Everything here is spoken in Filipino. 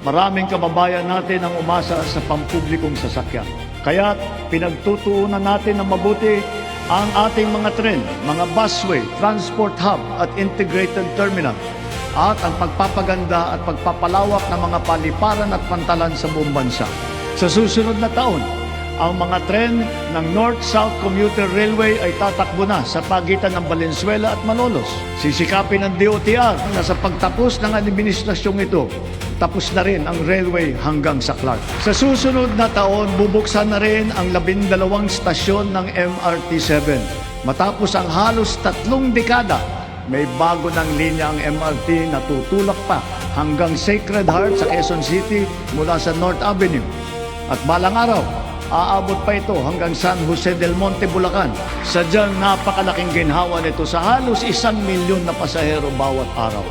Maraming kababayan natin ang umasa sa pampublikong sasakyan. Kaya pinagtutuunan natin ng mabuti ang ating mga tren, mga busway, transport hub at integrated terminal at ang pagpapaganda at pagpapalawak ng mga paliparan at pantalan sa buong bansa. Sa susunod na taon, ang mga tren ng North-South Commuter Railway ay tatakbo na sa pagitan ng Valenzuela at Malolos. Sisikapin ng DOTR na sa pagtapos ng administrasyong ito, tapos na rin ang railway hanggang sa Clark. Sa susunod na taon, bubuksan na rin ang 12 stasyon ng MRT-7. Matapos ang halos 3 dekada, may bago ng linya ang MRT na tutulak pa hanggang Sacred Heart sa Quezon City mula sa North Avenue. At balang araw, aabot pa ito hanggang San Jose del Monte, Bulacan. Sadyang napakalaking ginhawa nito sa halos 1 milyon na pasahero bawat araw.